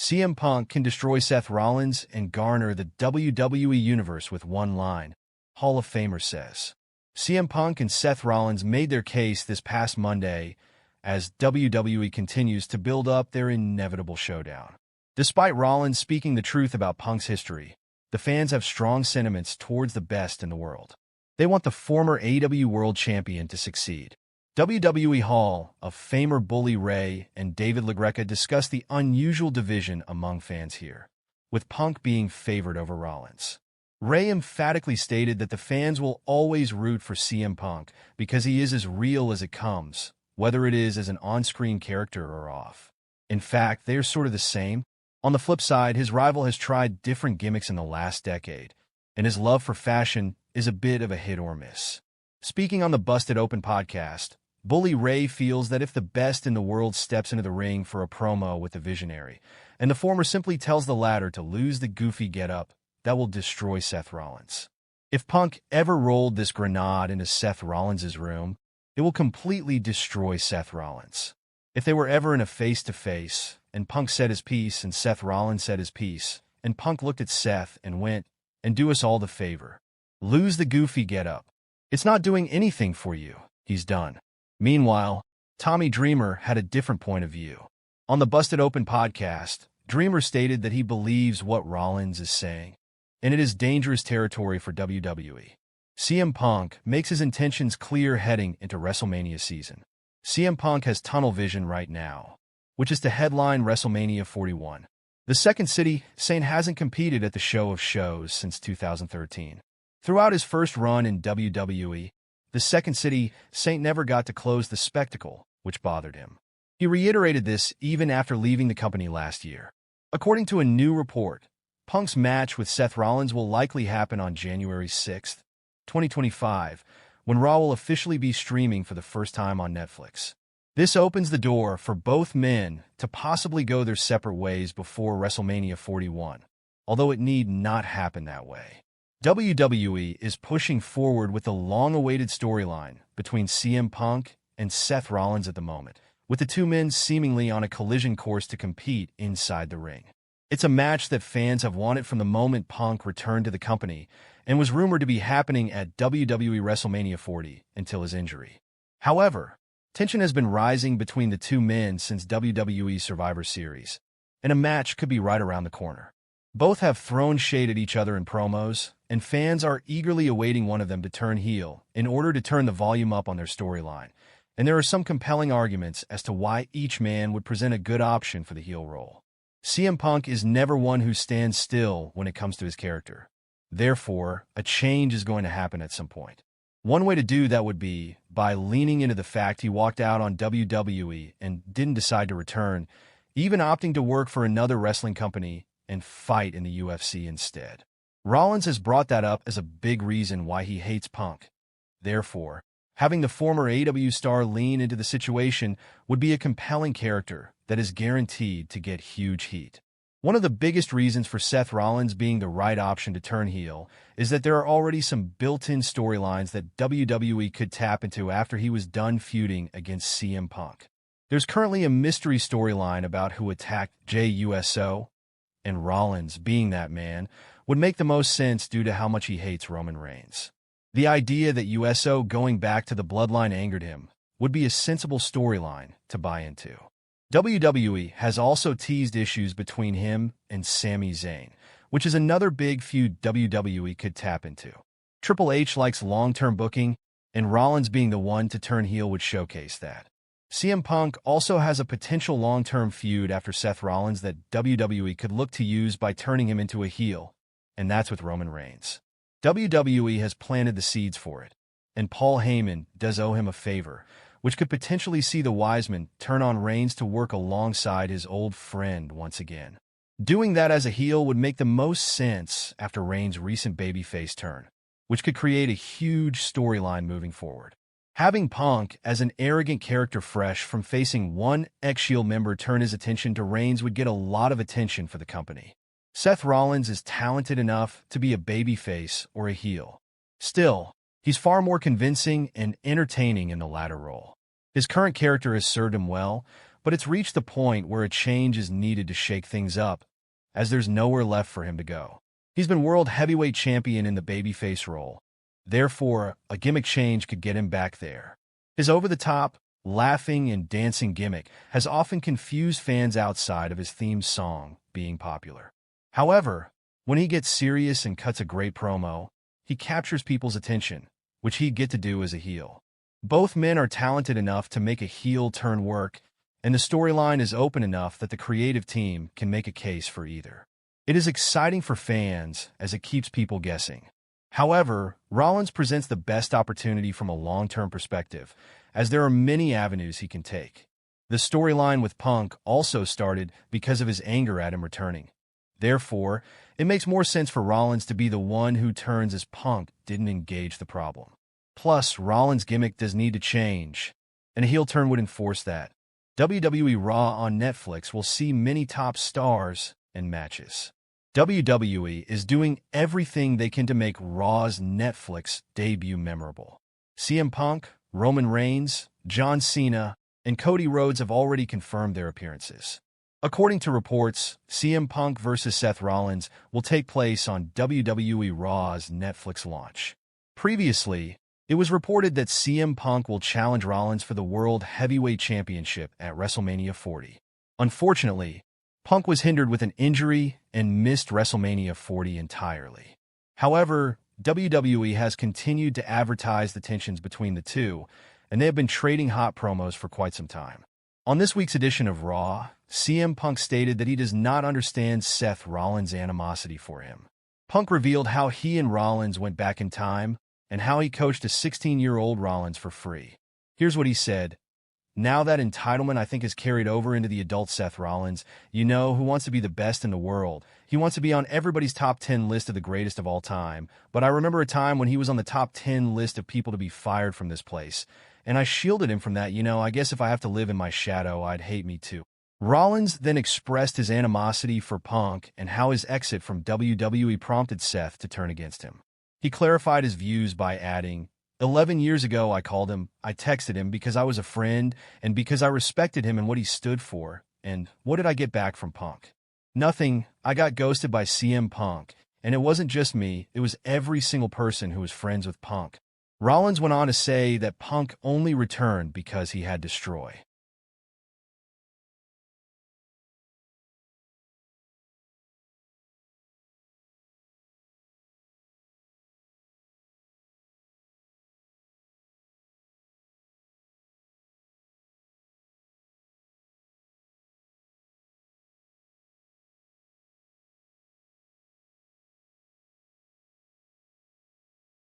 CM Punk can destroy Seth Rollins and garner the WWE Universe with one line, Hall of Famer says. CM Punk and Seth Rollins made their case this past Monday as WWE continues to build up their inevitable showdown. Despite Rollins speaking the truth about Punk's history, the fans have strong sentiments towards the best in the world. They want the former AEW World Champion to succeed. WWE Hall of Famer Bully Ray and David LaGreca discussed the unusual division among fans here, with Punk being favored over Rollins. Ray emphatically stated that the fans will always root for CM Punk because he is as real as it comes, whether it is as an on-screen character or off. In fact, they are sort of the same. On the flip side, his rival has tried different gimmicks in the last decade, and his love for fashion is a bit of a hit or miss. Speaking on the Busted Open podcast, Bully Ray feels that if the best in the world steps into the ring for a promo with the Visionary, and the former simply tells the latter to lose the goofy getup, that will destroy Seth Rollins. If Punk ever rolled this grenade into Seth Rollins' room, it will completely destroy Seth Rollins. If they were ever in a face-to-face, and Punk said his piece and Seth Rollins said his piece, and Punk looked at Seth and went, and do us all the favor. Lose the goofy getup. It's not doing anything for you. He's done. Meanwhile, Tommy Dreamer had a different point of view. On the Busted Open podcast, Dreamer stated that he believes what Rollins is saying, and it is dangerous territory for WWE. CM Punk makes his intentions clear heading into WrestleMania season. CM Punk has tunnel vision right now, which is to headline WrestleMania 41. The Second City Saint hasn't competed at the show of shows since 2013. Throughout his first run in WWE, the Second City Saint never got to close the spectacle, which bothered him. He reiterated this even after leaving the company last year. According to a new report, Punk's match with Seth Rollins will likely happen on January 6, 2025, when Raw will officially be streaming for the first time on Netflix. This opens the door for both men to possibly go their separate ways before WrestleMania 41, although it need not happen that way. WWE is pushing forward with the long-awaited storyline between CM Punk and Seth Rollins at the moment, with the two men seemingly on a collision course to compete inside the ring. It's a match that fans have wanted from the moment Punk returned to the company and was rumored to be happening at WWE WrestleMania 40 until his injury. However, tension has been rising between the two men since WWE Survivor Series, and a match could be right around the corner. Both have thrown shade at each other in promos, and fans are eagerly awaiting one of them to turn heel in order to turn the volume up on their storyline, and there are some compelling arguments as to why each man would present a good option for the heel role. CM Punk is never one who stands still when it comes to his character. Therefore, a change is going to happen at some point. One way to do that would be by leaning into the fact he walked out on WWE and didn't decide to return, even opting to work for another wrestling company and fight in the UFC instead. Rollins has brought that up as a big reason why he hates Punk. Therefore, having the former AEW star lean into the situation would be a compelling character that is guaranteed to get huge heat. One of the biggest reasons for Seth Rollins being the right option to turn heel is that there are already some built-in storylines that WWE could tap into after he was done feuding against CM Punk. There's currently a mystery storyline about who attacked Jey Uso, and Rollins, being that man, would make the most sense due to how much he hates Roman Reigns. The idea that Uso going back to the bloodline angered him would be a sensible storyline to buy into. WWE has also teased issues between him and Sami Zayn, which is another big feud WWE could tap into. Triple H likes long-term booking, and Rollins being the one to turn heel would showcase that. CM Punk also has a potential long-term feud after Seth Rollins that WWE could look to use by turning him into a heel, and that's with Roman Reigns. WWE has planted the seeds for it, and Paul Heyman does owe him a favor, which could potentially see the Wiseman turn on Reigns to work alongside his old friend once again. Doing that as a heel would make the most sense after Reigns' recent babyface turn, which could create a huge storyline moving forward. Having Punk as an arrogant character fresh from facing one X-Shield member turn his attention to Reigns would get a lot of attention for the company. Seth Rollins is talented enough to be a babyface or a heel. Still, he's far more convincing and entertaining in the latter role. His current character has served him well, but it's reached the point where a change is needed to shake things up, as there's nowhere left for him to go. He's been World Heavyweight Champion in the babyface role. Therefore, a gimmick change could get him back there. His over-the-top, laughing and dancing gimmick has often confused fans outside of his theme song being popular. However, when he gets serious and cuts a great promo, he captures people's attention, which he'd get to do as a heel. Both men are talented enough to make a heel turn work, and the storyline is open enough that the creative team can make a case for either. It is exciting for fans as it keeps people guessing. However, Rollins presents the best opportunity from a long-term perspective, as there are many avenues he can take. The storyline with Punk also started because of his anger at him returning. Therefore, it makes more sense for Rollins to be the one who turns as Punk didn't engage the problem. Plus, Rollins' gimmick does need to change, and a heel turn would enforce that. WWE Raw on Netflix will see many top stars and matches. WWE is doing everything they can to make Raw's Netflix debut memorable. CM Punk, Roman Reigns, John Cena, and Cody Rhodes have already confirmed their appearances. According to reports, CM Punk vs. Seth Rollins will take place on WWE Raw's Netflix launch. Previously, it was reported that CM Punk will challenge Rollins for the World Heavyweight Championship at WrestleMania 40. Unfortunately, Punk was hindered with an injury and missed WrestleMania 40 entirely. However, WWE has continued to advertise the tensions between the two, and they have been trading hot promos for quite some time. On this week's edition of Raw, CM Punk stated that he does not understand Seth Rollins' animosity for him. Punk revealed how he and Rollins went back in time and how he coached a 16-year-old Rollins for free. Here's what he said. Now that entitlement I think is carried over into the adult Seth Rollins, who wants to be the best in the world. He wants to be on everybody's top 10 list of the greatest of all time. But I remember a time when he was on the top 10 list of people to be fired from this place. And I shielded him from that, I guess if I have to live in my shadow, I'd hate me too. Rollins then expressed his animosity for Punk and how his exit from WWE prompted Seth to turn against him. He clarified his views by adding, 11 years ago, I called him, I texted him because I was a friend and because I respected him and what he stood for. And what did I get back from Punk? Nothing. I got ghosted by CM Punk. And it wasn't just me, it was every single person who was friends with Punk. Rollins went on to say that Punk only returned because he had Destroy.